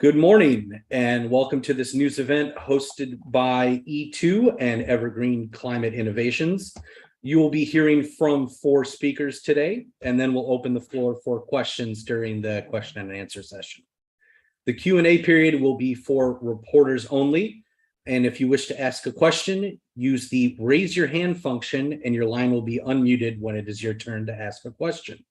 Good morning and welcome to this news event hosted by E2 and Evergreen Climate Innovations. You will be hearing from 4 speakers today, and then we'll open the floor for questions during the question and answer session. The Q&A period will be for reporters only, and if you wish to ask a question, use the raise your hand function and your line will be unmuted when it is your turn to ask a question.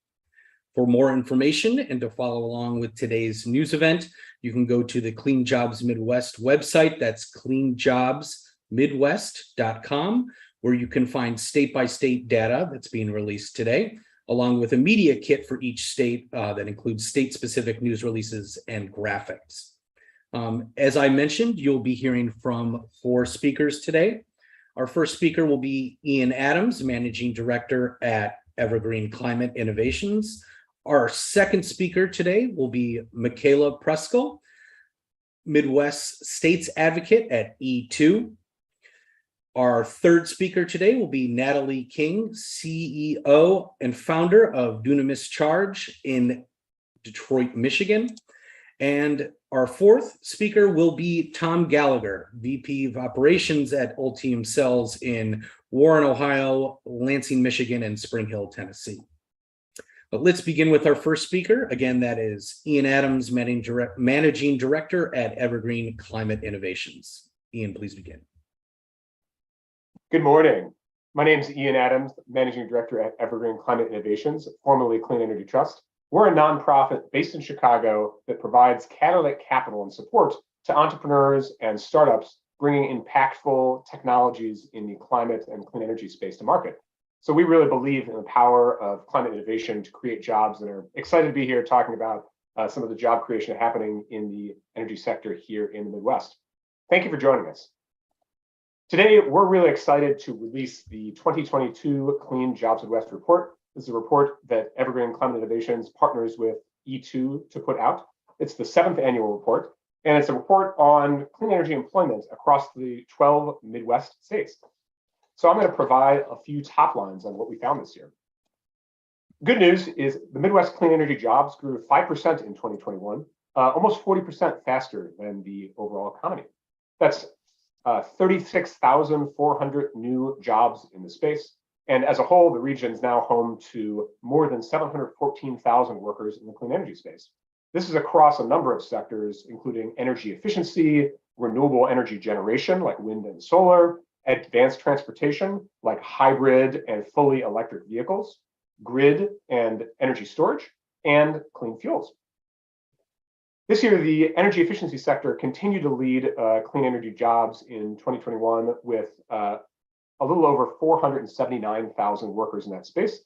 For more information and to follow along with today's news event, you can go to the Clean Jobs Midwest website. That's cleanjobsmidwest.com, where you can find state-by-state data that's being released today, along with a media kit for each state that includes state-specific news releases and graphics. As I mentioned, you'll be hearing from 4 speakers today. Our first speaker will be Ian Adams, Managing Director at Evergreen Climate Innovations. Our second speaker today will be Michaela Preskill, Midwest States Advocate at E2. Our third speaker today will be Natalie King, CEO and founder of Dunamis Charge in Detroit, Michigan. And our fourth speaker will be Tom Gallagher, VP of Operations at Ultium Cells in Warren, Ohio, Lansing, Michigan, and Spring Hill, Tennessee. But let's begin with our first speaker. Again, that is Ian Adams, Managing Director at Evergreen Climate Innovations. Ian, please begin. Good morning. My name is Ian Adams, Managing Director at Evergreen Climate Innovations, formerly Clean Energy Trust. We're a nonprofit based in Chicago that provides catalytic capital and support to entrepreneurs and startups bringing impactful technologies in the climate and clean energy space to market. So we really believe in the power of climate innovation to create jobs, and are excited to be here talking about some of the job creation happening in the energy sector here in the Midwest. Thank you for joining us. Today, we're really excited to release the 2022 Clean Jobs Midwest report. This is a report that Evergreen Climate Innovations partners with E2 to put out. It's the 7th annual report, and it's a report on clean energy employment across the 12 Midwest states. So I'm going to provide a few top lines on what we found this year. Good news is the Midwest clean energy jobs grew 5% in 2021, almost 40% faster than the overall economy. That's 36,400 new jobs in the space. And as a whole, the region is now home to more than 714,000 workers in the clean energy space. This is across a number of sectors, including energy efficiency, renewable energy generation like wind and solar, advanced transportation like hybrid and fully electric vehicles, grid and energy storage, and clean fuels. This year, the energy efficiency sector continued to lead clean energy jobs in 2021 with a little over 479,000 workers in that space,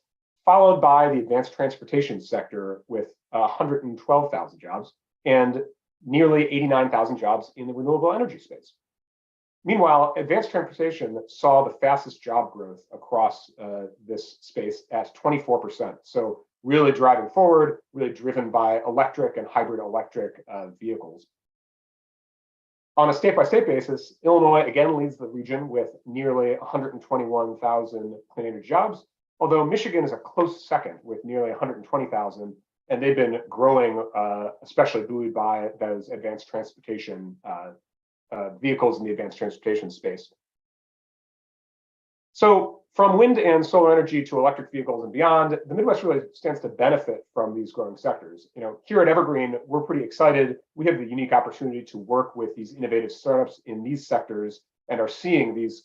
followed by the advanced transportation sector with 112,000 jobs and nearly 89,000 jobs in the renewable energy space. Meanwhile, advanced transportation saw the fastest job growth across this space at 24%. So really driving forward, really driven by electric and hybrid electric vehicles. On a state-by-state basis, Illinois again leads the region with nearly 121,000 clean energy jobs, although Michigan is a close second with nearly 120,000, and they've been growing, especially buoyed by those advanced transportation vehicles in the advanced transportation space. So from wind and solar energy to electric vehicles and beyond, the Midwest really stands to benefit from these growing sectors. Here at Evergreen, we're pretty excited. We have the unique opportunity to work with these innovative startups in these sectors and are seeing these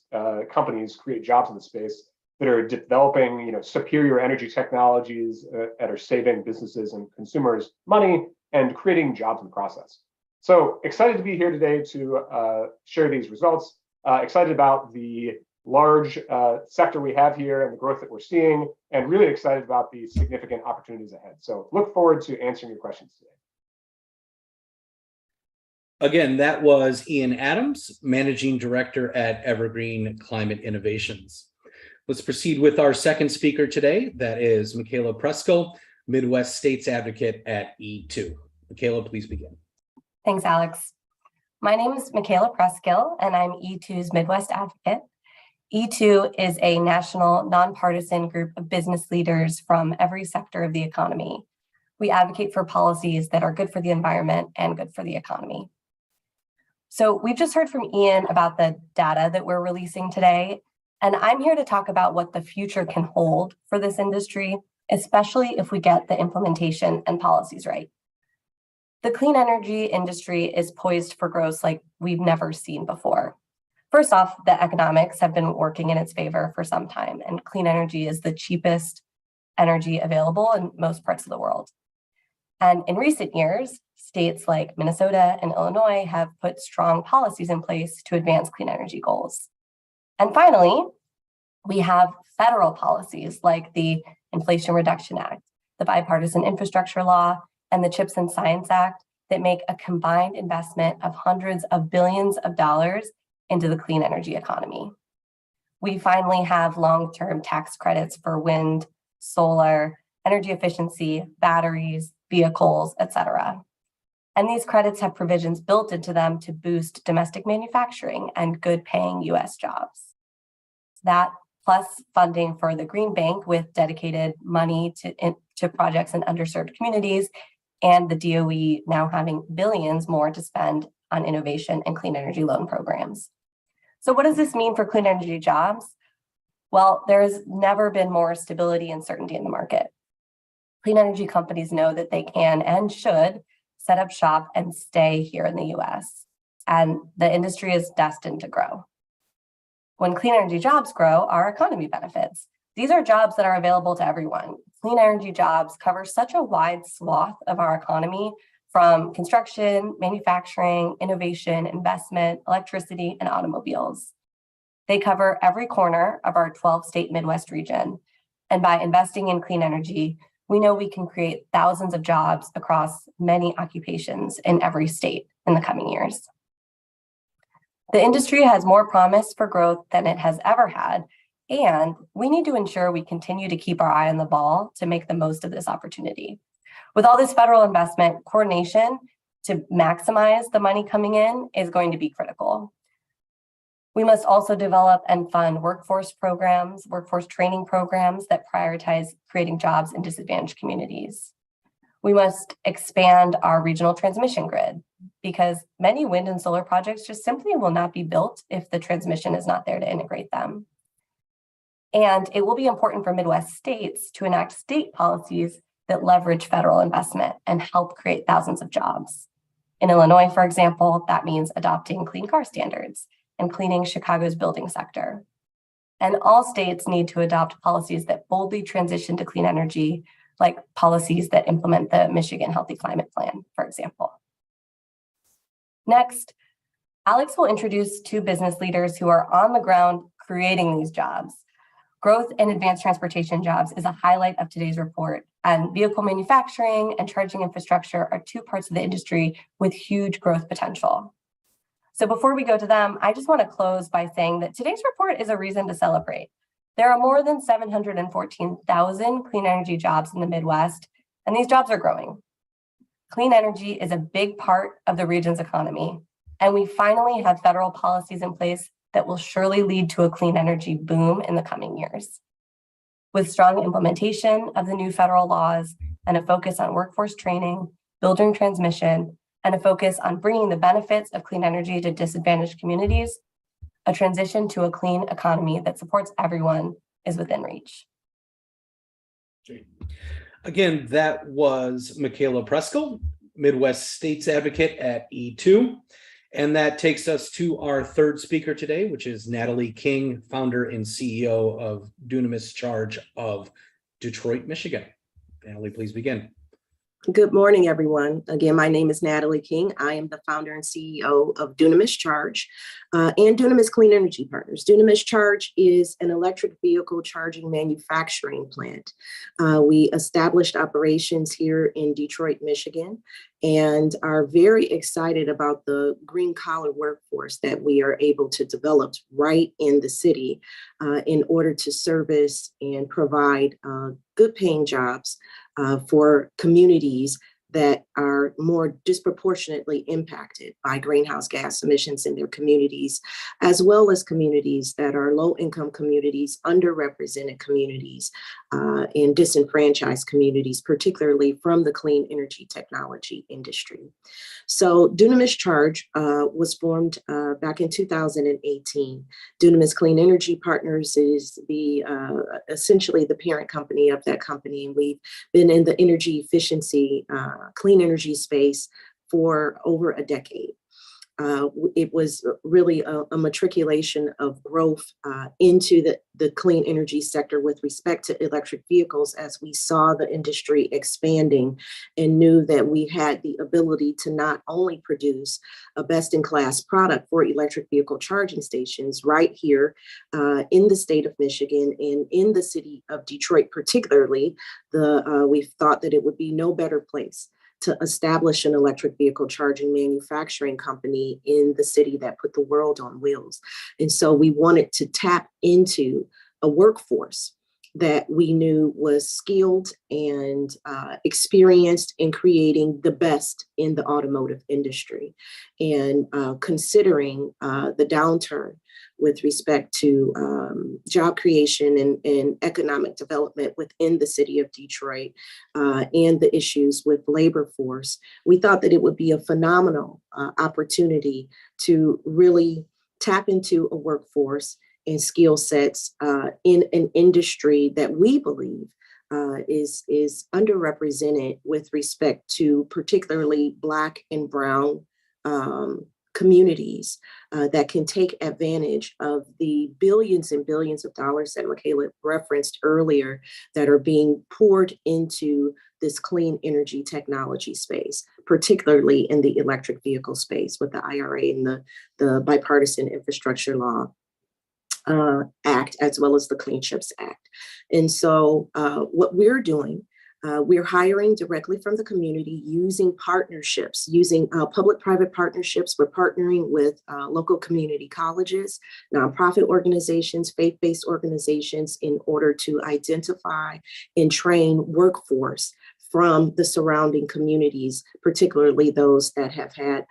companies create jobs in the space that are developing superior energy technologies that are saving businesses and consumers money and creating jobs in the process. So excited to be here today to share these results. Excited about the large sector we have here and the growth that we're seeing, and really excited about the significant opportunities ahead. So look forward to answering your questions today. Again, that was Ian Adams, Managing Director at Evergreen Climate Innovations. Let's proceed with our second speaker today. That is Michaela Preskill, Midwest States Advocate at E2. Michaela, please begin. Thanks, Alex. My name is Michaela Preskill, and I'm E2's Midwest Advocate. E2 is a national nonpartisan group of business leaders from every sector of the economy. We advocate for policies that are good for the environment and good for the economy. So we've just heard from Ian about the data that we're releasing today, and I'm here to talk about what the future can hold for this industry, especially if we get the implementation and policies right. The clean energy industry is poised for growth like we've never seen before. First off, the economics have been working in its favor for some time, and clean energy is the cheapest energy available in most parts of the world. And in recent years, states like Minnesota and Illinois have put strong policies in place to advance clean energy goals. And finally, we have federal policies like the Inflation Reduction Act, the Bipartisan Infrastructure Law, and the CHIPS and Science Act that make a combined investment of hundreds of billions of dollars into the clean energy economy. We finally have long-term tax credits for wind, solar, energy efficiency, batteries, vehicles, etc. And these credits have provisions built into them to boost domestic manufacturing and good-paying US jobs. That plus funding for the Green Bank with dedicated money to projects in underserved communities, and the DOE now having billions more to spend on innovation and clean energy loan programs. So what does this mean for clean energy jobs? Well, there's never been more stability and certainty in the market. Clean energy companies know that they can and should set up shop and stay here in the US, and the industry is destined to grow. When clean energy jobs grow, our economy benefits. These are jobs that are available to everyone. Clean energy jobs cover such a wide swath of our economy, from construction, manufacturing, innovation, investment, electricity, and automobiles. They cover every corner of our 12-state Midwest region. And by investing in clean energy, we know we can create thousands of jobs across many occupations in every state in the coming years. The industry has more promise for growth than it has ever had, and we need to ensure we continue to keep our eye on the ball to make the most of this opportunity. With all this federal investment, coordination to maximize the money coming in is going to be critical. We must also develop and fund workforce programs, workforce training programs that prioritize creating jobs in disadvantaged communities. We must expand our regional transmission grid, because many wind and solar projects just simply will not be built if the transmission is not there to integrate them. And it will be important for Midwest states to enact state policies that leverage federal investment and help create thousands of jobs. In Illinois, for example, that means adopting clean car standards and cleaning Chicago's building sector. And all states need to adopt policies that boldly transition to clean energy, like policies that implement the Michigan Healthy Climate Plan, for example. Next, Alex will introduce two business leaders who are on the ground creating these jobs. Growth in advanced transportation jobs is a highlight of today's report, and vehicle manufacturing and charging infrastructure are two parts of the industry with huge growth potential. So before we go to them, I just want to close by saying that today's report is a reason to celebrate. There are more than 714,000 clean energy jobs in the Midwest, and these jobs are growing. Clean energy is a big part of the region's economy, and we finally have federal policies in place that will surely lead to a clean energy boom in the coming years. With strong implementation of the new federal laws and a focus on workforce training, building transmission, and a focus on bringing the benefits of clean energy to disadvantaged communities, a transition to a clean economy that supports everyone is within reach. Again, that was Michaela Preskill, Midwest States Advocate at E2. And that takes us to our third speaker today, which is Natalie King, founder and CEO of Dunamis Charge of Detroit, Michigan. Natalie, please begin. Good morning, everyone. Again, my name is Natalie King. I am the founder and CEO of Dunamis Charge and Dunamis Clean Energy Partners. Dunamis Charge is an electric vehicle charging manufacturing plant. We established operations here in Detroit, Michigan, and are very excited about the green collar workforce that we are able to develop right in the city in order to service and provide good paying jobs for communities that are more disproportionately impacted by greenhouse gas emissions in their communities, as well as communities that are low-income communities, underrepresented communities, and disenfranchised communities, particularly from the clean energy technology industry. So Dunamis Charge was formed back in 2018. Dunamis Clean Energy Partners is the essentially the parent company of that company. And we've been in the energy efficiency, clean energy space for over a decade. It was really a matriculation of growth into the clean energy sector with respect to electric vehicles, as we saw the industry expanding and knew that we had the ability to not only produce a best-in-class product for electric vehicle charging stations right here in the state of Michigan and in the city of Detroit particularly. We thought that it would be no better place to establish an electric vehicle charging manufacturing company in the city that put the world on wheels. And so we wanted to tap into a workforce that we knew was skilled and experienced in creating the best in the automotive industry. And considering the downturn with respect to job creation and economic development within the city of Detroit and the issues with labor force, we thought that it would be a phenomenal opportunity to really tap into a workforce and skill sets in an industry that we believe is underrepresented with respect to particularly Black and Brown communities that can take advantage of the billions and billions of dollars that Michaela referenced earlier that are being poured into this clean energy technology space, particularly in the electric vehicle space with the IRA and the Bipartisan Infrastructure Law Act, as well as the Clean Chips Act. And so what we're doing, we're hiring directly from the community using partnerships, using public-private partnerships. We're partnering with local community colleges, nonprofit organizations, faith-based organizations in order to identify and train workforce from the surrounding communities, particularly those that have had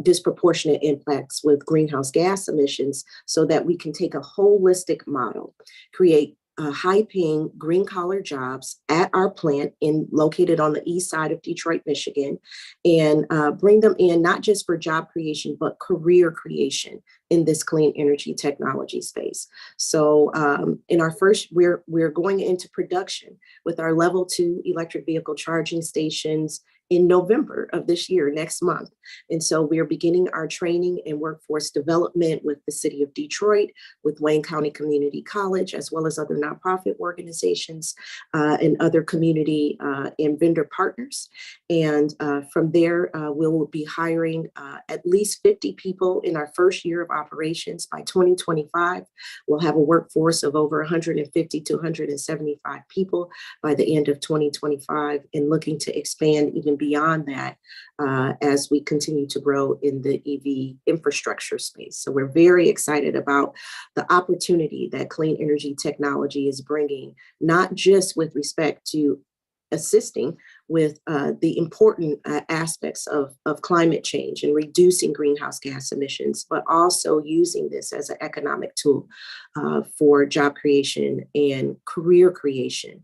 disproportionate impacts with greenhouse gas emissions, so that we can take a holistic model, create high-paying green-collar jobs at our plant located on the east side of Detroit, Michigan, and bring them in not just for job creation, but career creation in this clean energy technology space. So in our first, we're going into production with our level 2 electric vehicle charging stations in November of this year, next month. And so we're beginning our training and workforce development with the city of Detroit, with Wayne County Community College, as well as other nonprofit organizations and other community and vendor partners. And from there, we'll be hiring at least 50 people in our first year of operations. By 2025, we'll have a workforce of over 150 to 175 people by the end of 2025, and looking to expand even beyond that as we continue to grow in the EV infrastructure space. So we're very excited about the opportunity that clean energy technology is bringing, not just with respect to assisting with the important aspects of climate change and reducing greenhouse gas emissions, but also using this as an economic tool for job creation and career creation,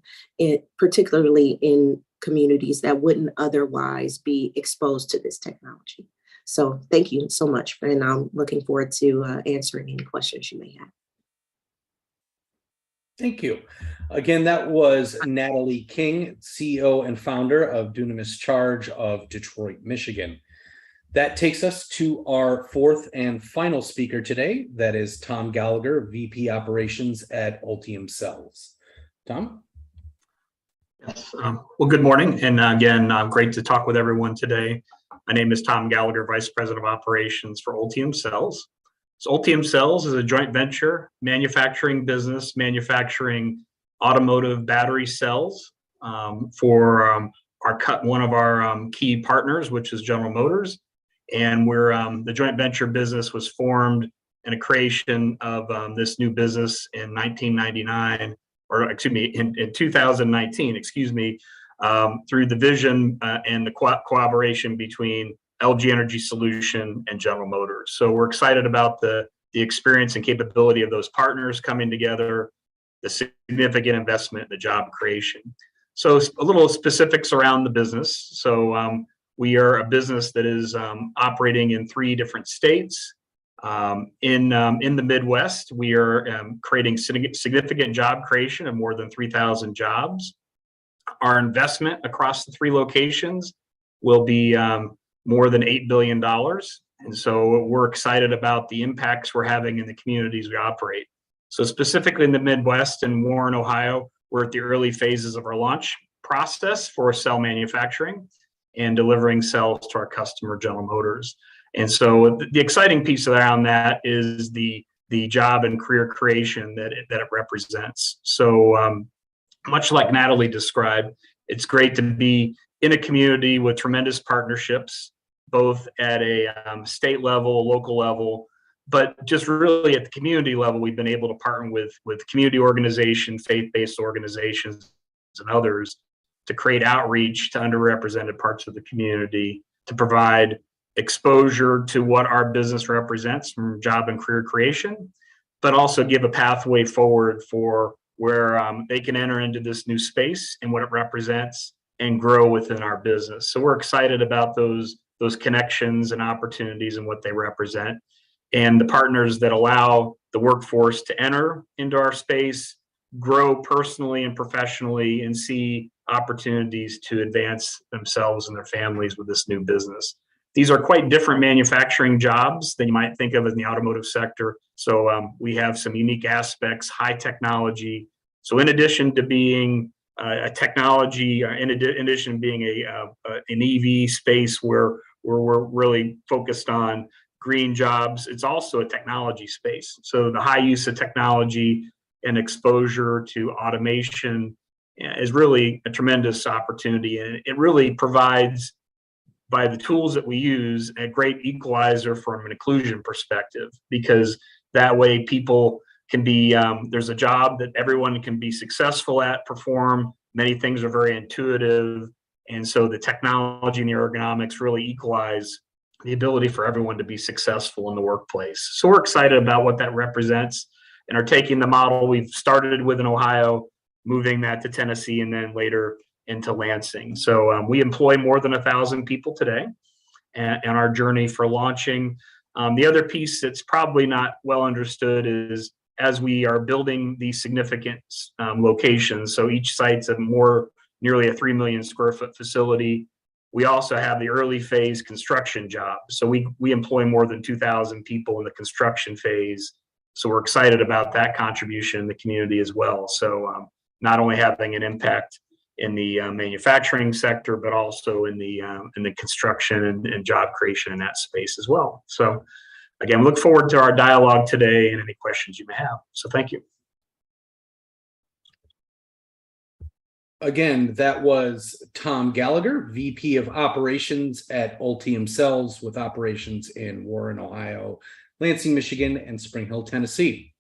particularly in communities that wouldn't otherwise be exposed to this technology. So thank you so much, and I'm looking forward to answering any questions you may have. Thank you. Again, that was Natalie King, CEO and founder of Dunamis Charge of Detroit, Michigan. That takes us to our fourth and final speaker today. That is Tom Gallagher, VP Operations at Ultium Cells. Tom? Yes. Well, good morning. And again, great to talk with everyone today. My name is Tom Gallagher, Vice President of Operations for Ultium Cells. So Ultium Cells is a joint venture manufacturing business, manufacturing automotive battery cells for one of our key partners, which is General Motors. And we're the joint venture business was formed in a creation of this new business in 1999, or excuse me, in 2019, excuse me, through the vision and the collaboration between LG Energy Solution and General Motors. So we're excited about the experience and capability of those partners coming together, the significant investment in the job creation. So a little specifics around the business. So we are a business that is operating in 3 different states. In the Midwest, we are creating significant job creation of more than 3,000 jobs. Our investment across the 3 locations will be more than $8 billion. And so we're excited about the impacts we're having in the communities we operate. So specifically in the Midwest and Warren, Ohio, we're at the early phases of our launch process for cell manufacturing and delivering cells to our customer, General Motors. And so the exciting piece around that is the job and career creation that it represents. So much like Natalie described, it's great to be in a community with tremendous partnerships, both at a state level, local level, but just really at the community level, we've been able to partner with community organizations, faith-based organizations, and others to create outreach to underrepresented parts of the community, to provide exposure to what our business represents from job and career creation, but also give a pathway forward for where they can enter into this new space and what it represents and grow within our business. So we're excited about those connections and opportunities and what they represent, and the partners that allow the workforce to enter into our space, grow personally and professionally, and see opportunities to advance themselves and their families with this new business. These are quite different manufacturing jobs than you might think of in the automotive sector. So we have some unique aspects, high technology. So in addition to being a technology, in addition to being an EV space where we're really focused on green jobs, it's also a technology space. So the high use of technology and exposure to automation is really a tremendous opportunity. And it really provides, by the tools that we use, a great equalizer from an inclusion perspective, because that way people can be, there's a job that everyone can be successful at, perform. Many things are very intuitive. And so the technology and the ergonomics really equalize the ability for everyone to be successful in the workplace. So we're excited about what that represents and are taking the model we've started with in Ohio, moving that to Tennessee, and then later into Lansing. So we employ more than 1,000 people today and our journey for launching. The other piece that's probably not well understood is, as we are building these significant locations, so each site's nearly a 3 million square foot facility, we also have the early phase construction job. So we employ more than 2,000 people in the construction phase. So we're excited about that contribution in the community as well. So not only having an impact in the manufacturing sector, but also in the construction and job creation in that space as well. So again, look forward to our dialogue today and any questions you may have. So thank you. Again, that was Tom Gallagher, VP of Operations at Ultium Cells, with operations in Warren, Ohio, Lansing, Michigan, and Spring Hill, Tennessee.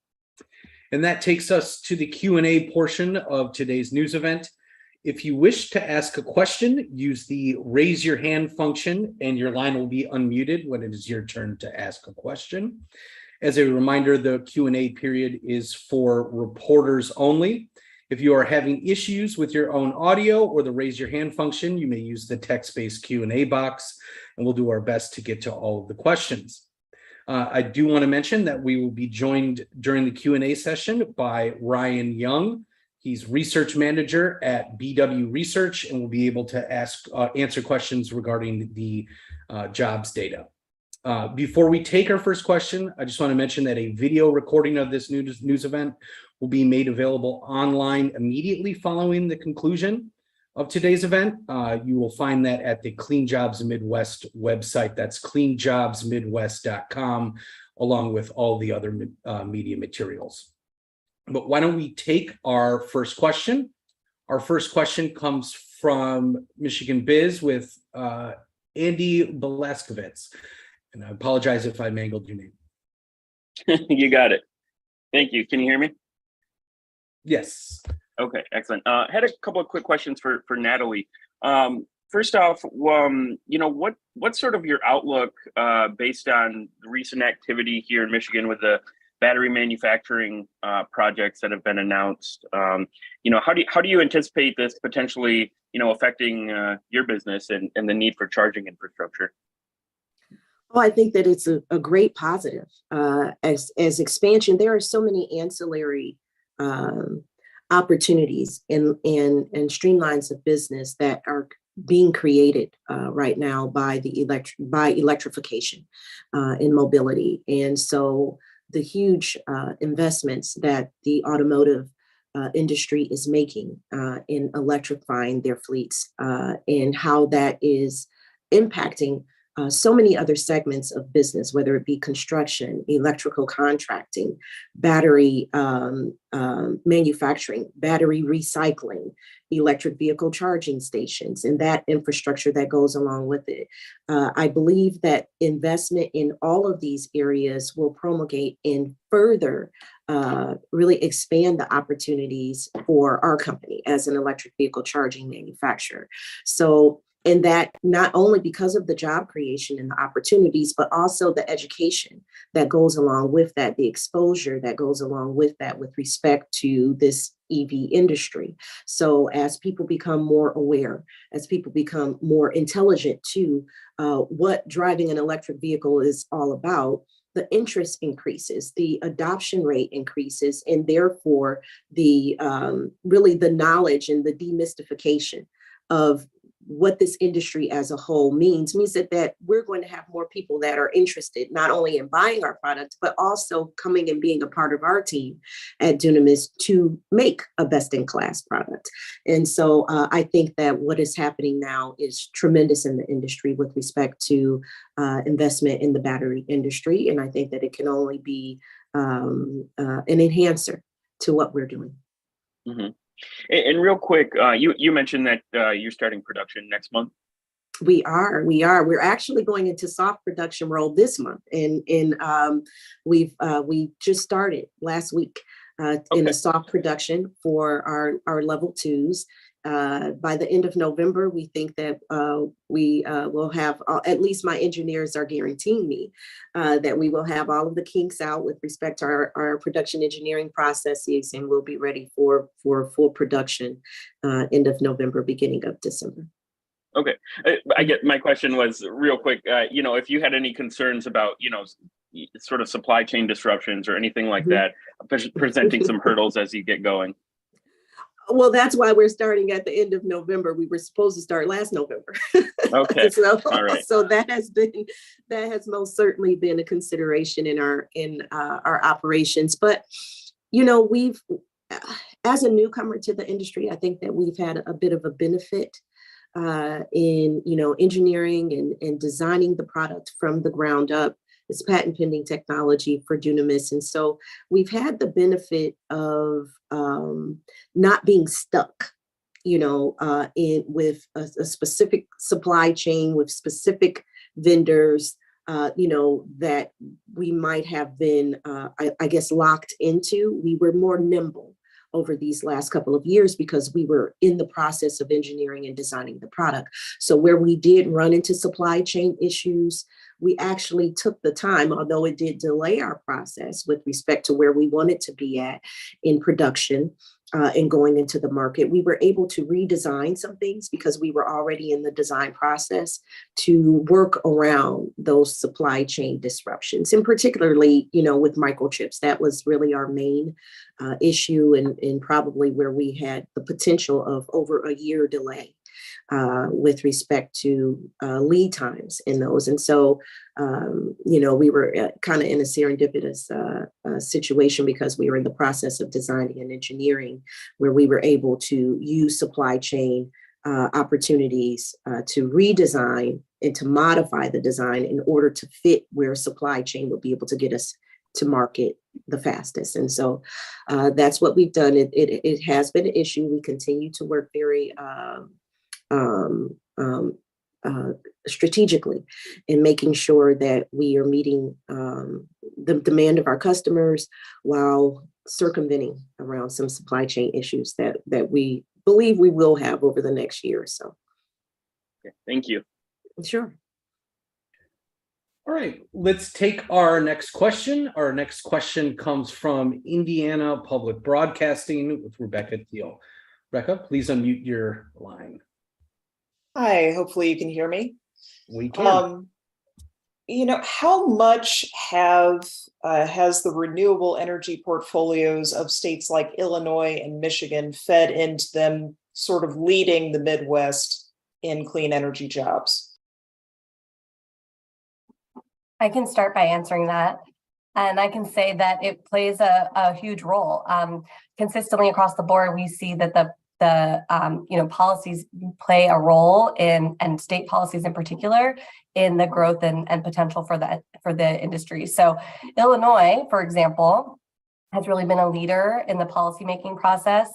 And that takes us to the Q&A portion of today's news event. If you wish to ask a question, use the raise your hand function and your line will be unmuted when it is your turn to ask a question. As a reminder, the Q&A period is for reporters only. If you are having issues with your own audio or the raise your hand function, you may use the text-based Q&A box, and we'll do our best to get to all of the questions. I do want to mention that we will be joined during the Q&A session by Ryan Young. He's research manager at BW Research and will be able to answer questions regarding the jobs data. Before we take our first question, I just want to mention that a video recording of this news event will be made available online immediately following the conclusion of today's event. You will find that at the Clean Jobs Midwest website. That's cleanjobsmidwest.com, along with all the other media materials. But why don't we take our first question? Our first question comes from Michigan Biz with Andy Belaskovitz. And I apologize if I mangled your name. You got it. Thank you. Can you hear me? Yes. Okay, excellent. Had a couple of quick questions for Natalie. First off, what's sort of your outlook based on the recent activity here in Michigan with the battery manufacturing projects that have been announced? How do you anticipate this potentially affecting your business and the need for charging infrastructure? Well, I think that it's a great positive. As expansion, there are so many ancillary opportunities and streamlines of business that are being created right now by electrification in mobility. And so the huge investments that the automotive industry is making in electrifying their fleets and how that is impacting so many other segments of business, whether it be construction, electrical contracting, battery manufacturing, battery recycling, electric vehicle charging stations, and that infrastructure that goes along with it. I believe that investment in all of these areas will promulgate and further really expand the opportunities for our company as an electric vehicle charging manufacturer. So, and that not only because of the job creation and the opportunities, but also the education that goes along with that, the exposure that goes along with that with respect to this EV industry. So as people become more aware, as people become more intelligent to what driving an electric vehicle is all about, the interest increases, the adoption rate increases, and therefore the really the knowledge and the demystification of what this industry as a whole means that we're going to have more people that are interested not only in buying our products, but also coming and being a part of our team at Dunamis to make a best-in-class product. And so I think that what is happening now is tremendous in the industry with respect to investment in the battery industry. And I think that it can only be an enhancer to what we're doing. Mm-hmm. And real quick, you mentioned that you're starting production next month. We are. We're actually going into soft production role this month, and we just started last week in the soft production for our level 2s. By the end of November, we think that we will have, at least my engineers are guaranteeing me, that we will have all of the kinks out with respect to our production engineering processes, and we'll be ready for full production end of November, beginning of December. Okay. I get, my question was real quick, if you had any concerns about, sort of supply chain disruptions or anything like that, presenting some hurdles as you get going. Well, that's why we're starting at the end of November. We were supposed to start last November. Okay. All right. So that has most certainly been a consideration in our operations. But we've, as a newcomer to the industry, I think that we've had a bit of a benefit in engineering and designing the product from the ground up. It's patent pending technology for Dunamis. And so we've had the benefit of not being stuck, with a specific supply chain with specific vendors, that we might have been, I guess, locked into. We were more nimble over these last couple of years because we were in the process of engineering and designing the product. So where we did run into supply chain issues, we actually took the time, although it did delay our process with respect to where we wanted to be at in production and going into the market. We were able to redesign some things because we were already in the design process to work around those supply chain disruptions. And particularly, with microchips, that was really our main issue and probably where we had the potential of over a year delay with respect to lead times in those. And so, we were kind of in a serendipitous situation because we were in the process of designing and engineering where we were able to use supply chain opportunities to redesign and to modify the design in order to fit where supply chain would be able to get us to market the fastest. And so that's what we've done. It has been an issue. We continue to work very strategically in making sure that we are meeting the demand of our customers while circumventing around some supply chain issues that we believe we will have over the next year or so. Okay, thank you. Sure. All right, let's take our next question. Our next question comes from Indiana Public Broadcasting with Rebecca Teal. Rebecca, please unmute your line. Hi, hopefully you can hear me. We can. How much has the renewable energy portfolios of states like Illinois and Michigan fed into them sort of leading the Midwest in clean energy jobs? I can start by answering that. And I can say that it plays a huge role. Consistently across the board, we see that the policies play a role in, and state policies in particular, in the growth and potential for the industry. So Illinois, for example, has really been a leader in the policymaking process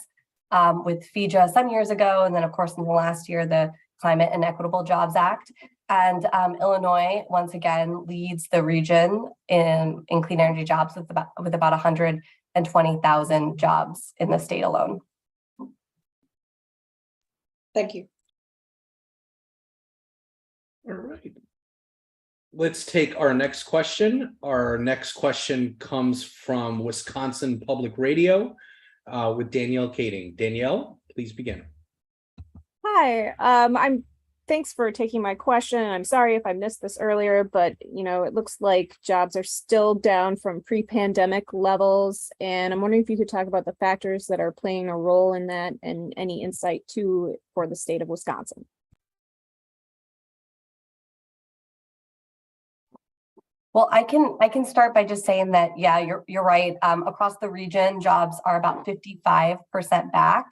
with FEJA some years ago, and then of course in the last year, the Climate and Equitable Jobs Act. And Illinois, once again, leads the region in clean energy jobs with about 120,000 jobs in the state alone. Thank you. All right. Let's take our next question. Our next question comes from Wisconsin Public Radio with Danielle Kading. Danielle, please begin. Hi, thanks for taking my question. I'm sorry if I missed this earlier, but it looks like jobs are still down from pre-pandemic levels. And I'm wondering if you could talk about the factors that are playing a role in that and any insight for the state of Wisconsin. Well, I can start by just saying that, yeah, you're right. Across the region, jobs are about 55% back.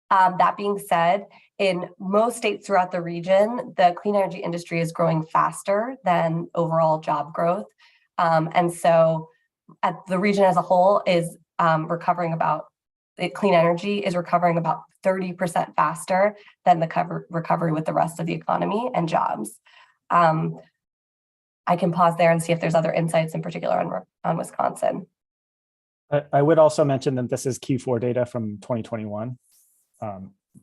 That being said, in most states throughout the region, the clean energy industry is growing faster than overall job growth. And so the region as a whole is recovering clean energy is recovering about 30% faster than the recovery with the rest of the economy and jobs. I can pause there and see if there's other insights in particular on Wisconsin. I would also mention that this is Q4 data from 2021.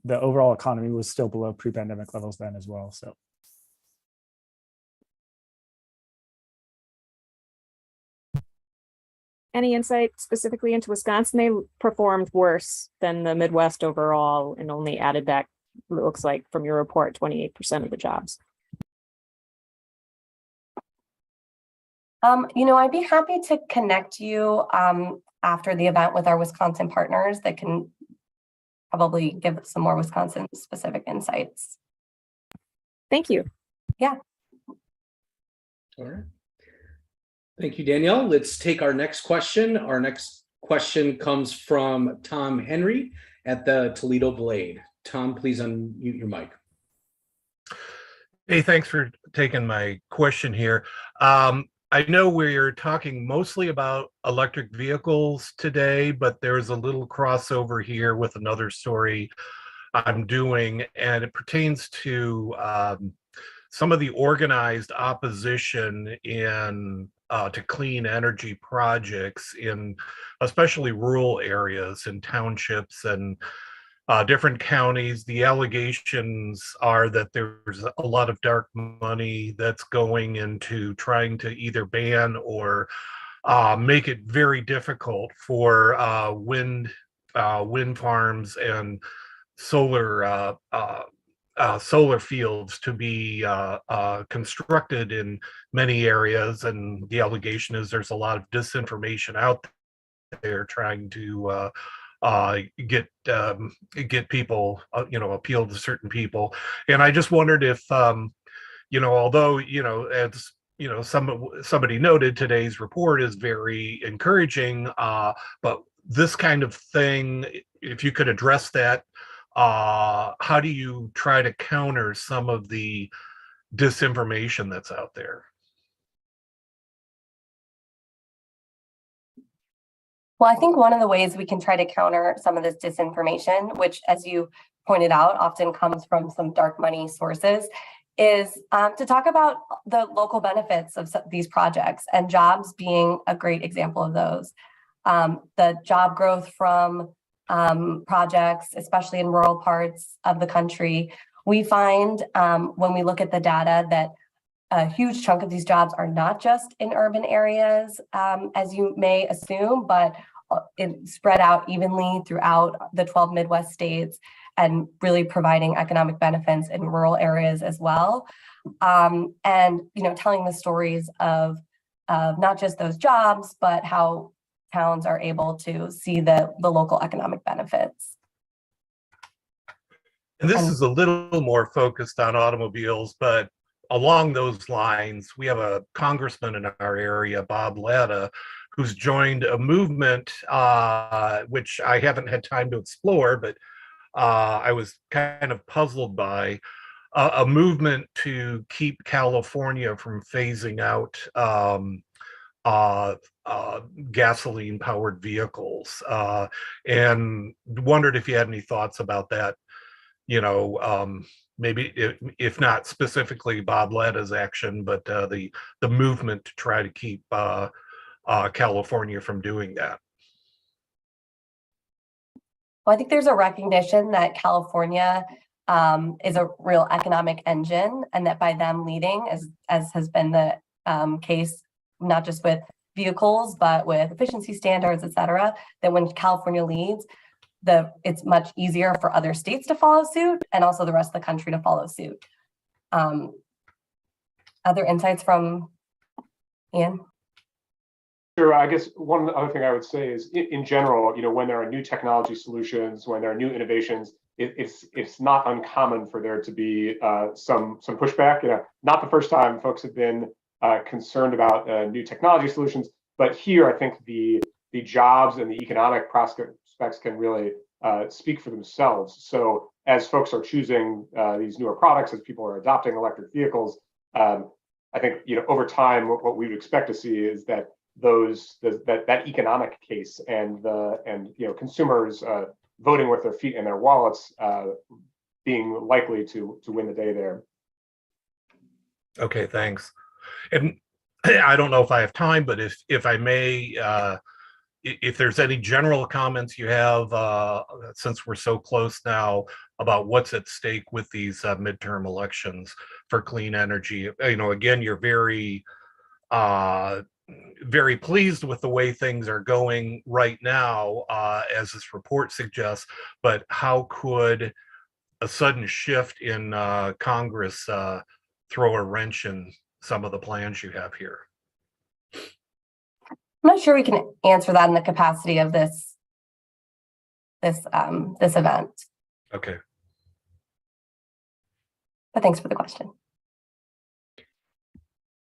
The overall economy was still below pre-pandemic levels then as well. So, any insight specifically into Wisconsin? They performed worse than the Midwest overall and only added back, it looks like from your report, 28% of the jobs. I'd be happy to connect you after the event with our Wisconsin partners that can probably give some more Wisconsin specific insights. Thank you. Yeah. All right. Thank you, Danielle. Let's take our next question. Our next question comes from Tom Henry at the Toledo Blade. Tom, please unmute your mic. Hey, thanks for taking my question here. I know we're talking mostly about electric vehicles today, but there's a little crossover here with another story I'm doing, and it pertains to some of the organized opposition to clean energy projects in especially rural areas and townships and different counties. The allegations are that there's a lot of dark money that's going into trying to either ban or make it very difficult for wind farms and solar fields to be constructed in many areas. And the allegation is there's a lot of disinformation out there trying to get people, appeal to certain people. And I just wondered if, although, as somebody noted, today's report is very encouraging, but this kind of thing, if you could address that, how do you try to counter some of the disinformation that's out there? Well, I think one of the ways we can try to counter some of this disinformation, which, as you pointed out, often comes from some dark money sources, is to talk about the local benefits of these projects, and jobs being a great example of those. The job growth from projects, especially in rural parts of the country, we find when we look at the data that a huge chunk of these jobs are not just in urban areas, as you may assume, but it's spread out evenly throughout the 12 Midwest states and really providing economic benefits in rural areas as well. And, telling the stories of not just those jobs, but how towns are able to see the local economic benefits. And this is a little more focused on automobiles, but along those lines, we have a congressman in our area, Bob Latta, who's joined a movement, which I haven't had time to explore, but I was kind of puzzled by, a movement to keep California from phasing out gasoline powered vehicles, and wondered if you had any thoughts about that. Maybe if not specifically Bob Latta's action, but the movement to try to keep California from doing that. Well, I think there's a recognition that California is a real economic engine, and that by them leading, as has been the case, not just with vehicles, but with efficiency standards, et cetera, that when California leads, it's much easier for other states to follow suit and also the rest of the country to follow suit. Other insights from Ian? Sure. I guess one other thing I would say is, in general, when there are new technology solutions, when there are new innovations, it's not uncommon for there to be some pushback. Not the first time folks have been concerned about new technology solutions, but here I think the jobs and the economic prospects can really speak for themselves. So as folks are choosing these newer products, as people are adopting electric vehicles, I think over time what we would expect to see is that that economic case and consumers voting with their feet and their wallets being likely to win the day there. Okay, thanks. And I don't know if I have time, but if I may, if there's any general comments you have, since we're so close now, about what's at stake with these midterm elections for clean energy. Again, you're very, very pleased with the way things are going right now, as this report suggests, but how could a sudden shift in Congress throw a wrench in some of the plans you have here? I'm not sure we can answer that in the capacity of this event. Okay. But thanks for the question.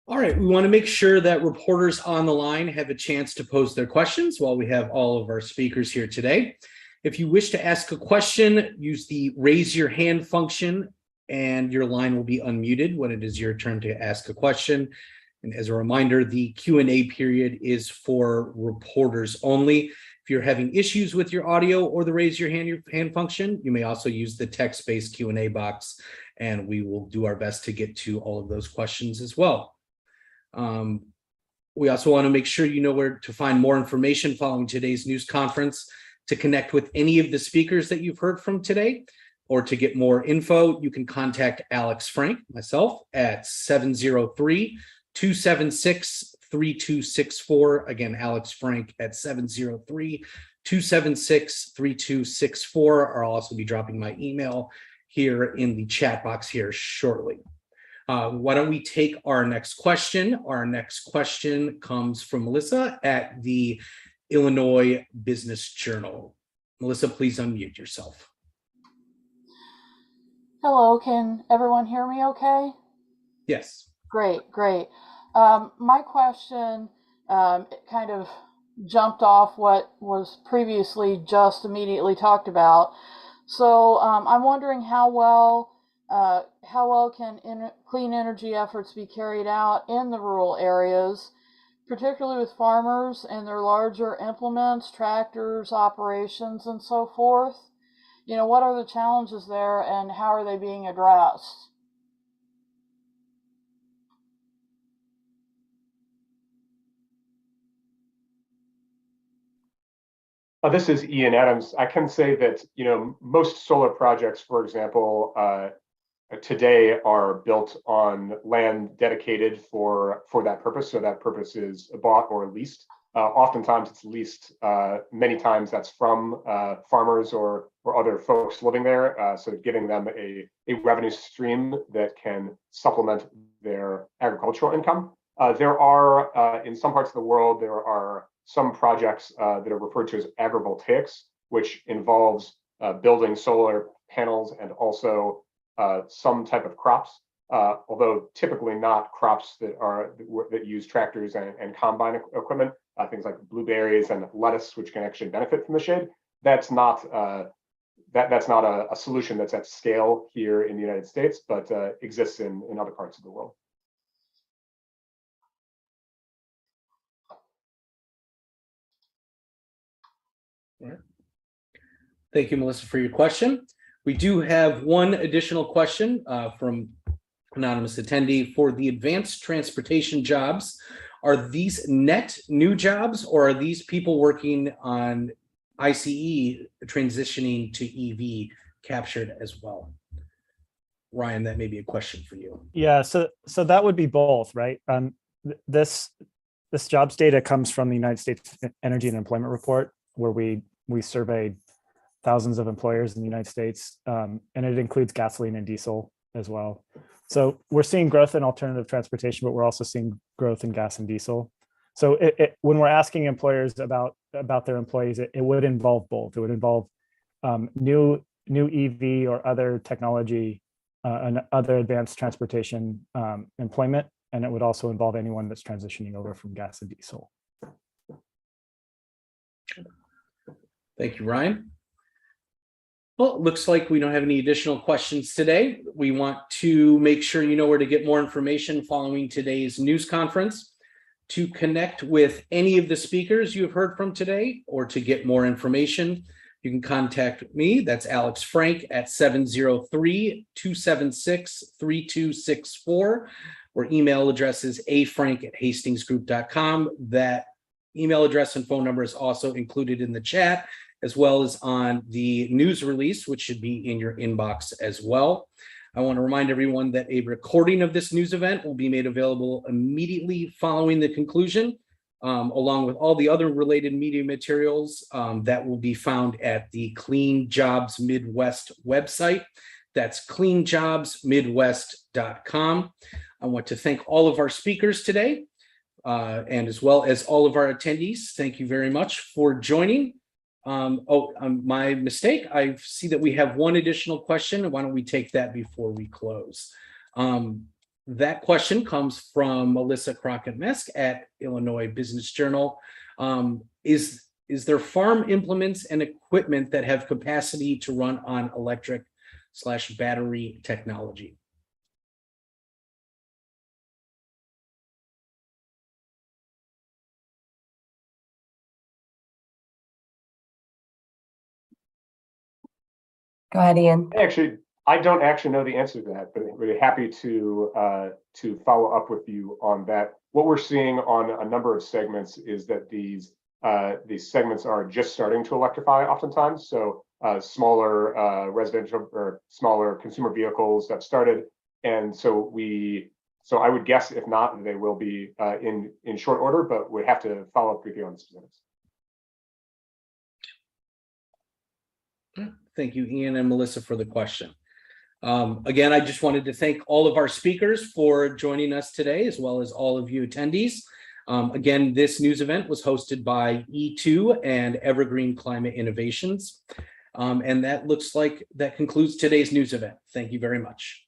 All right, we want to make sure that reporters on the line have a chance to pose their questions while we have all of our speakers here today. If you wish to ask a question, use the raise your hand function and your line will be unmuted when it is your turn to ask a question. And as a reminder, the Q&A period is for reporters only. If you're having issues with your audio or the raise your hand function, you may also use the text-based Q&A box, and we will do our best to get to all of those questions as well. We also want to make sure you know where to find more information following today's news conference, to connect with any of the speakers that you've heard from today, or to get more info. You can contact Alex Frank, myself, at 703-276-3264. Again, Alex Frank at 703-276-3264. I'll also be dropping my email here in the chat box here shortly. Why don't we take our next question? Our next question comes from Melissa at the Illinois Business Journal. Melissa, please unmute yourself. Hello, can everyone hear me okay? Yes. Great. My question kind of jumped off what was previously just immediately talked about. So I'm wondering how well can clean energy efforts be carried out in the rural areas, particularly with farmers and their larger implements, tractors, operations, and so forth? What are the challenges there and how are they being addressed? This is Ian Adams. I can say that, most solar projects, for example, today are built on land dedicated for that purpose. So that purpose is bought or leased. Oftentimes it's leased. Many times that's from farmers or other folks living there. So giving them a revenue stream that can supplement their agricultural income. There are, in some parts of the world, there are some projects that are referred to as agrivoltaics, which involves building solar panels and also some type of crops, although typically not crops that use tractors and combine equipment, things like blueberries and lettuce, which can actually benefit from the shade. That's not that's not a solution that's at scale here in the United States, but exists in other parts of the world. All right. Thank you, Melissa, for your question. We do have one additional question from anonymous attendee. For the advanced transportation jobs, are these net new jobs, or are these people working on ICE transitioning to EV captured as well? Ryan, that may be a question for you. Yeah, so that would be both, right? This jobs data comes from the United States Energy and Employment Report, where we surveyed thousands of employers in the United States, and it includes gasoline and diesel as well. So we're seeing growth in alternative transportation, but we're also seeing growth in gas and diesel. So when we're asking employers about their employees, it would involve both. It would involve new EV or other technology and other advanced transportation employment, and it would also involve anyone that's transitioning over from gas and diesel. Thank you, Ryan. Well, it looks like we don't have any additional questions today. We want to make sure you know where to get more information following today's news conference. To connect with any of the speakers you have heard from today, or to get more information, you can contact me. That's Alex Frank at 703-276-3264. Or email address is afrank@hastingsgroup.com. That email address and phone number is also included in the chat, as well as on the news release, which should be in your inbox as well. I want to remind everyone that a recording of this news event will be made available immediately following the conclusion, along with all the other related media materials that will be found at the Clean Jobs Midwest website. That's cleanjobsmidwest.com. I want to thank all of our speakers today, and as well as all of our attendees. Thank you very much for joining. My mistake. I see that we have one additional question. Why don't we take that before we close? That question comes from Melissa Crockett-Mesk at Illinois Business Journal. Is there farm implements and equipment that have capacity to run on electric/battery technology? Go ahead, Ian. I don't actually know the answer to that, but really happy to follow up with you on that. What we're seeing on a number of segments is that these segments are just starting to electrify oftentimes. So smaller residential or smaller consumer vehicles have started, and so I would guess if not, they will be in short order, but we have to follow up with you on the specifics. Thank you, Ian and Melissa, for the question. Again, I just wanted to thank all of our speakers for joining us today, as well as all of you attendees. Again, this news event was hosted by E2 and Evergreen Climate Innovations. And that looks like that concludes today's news event. Thank you very much.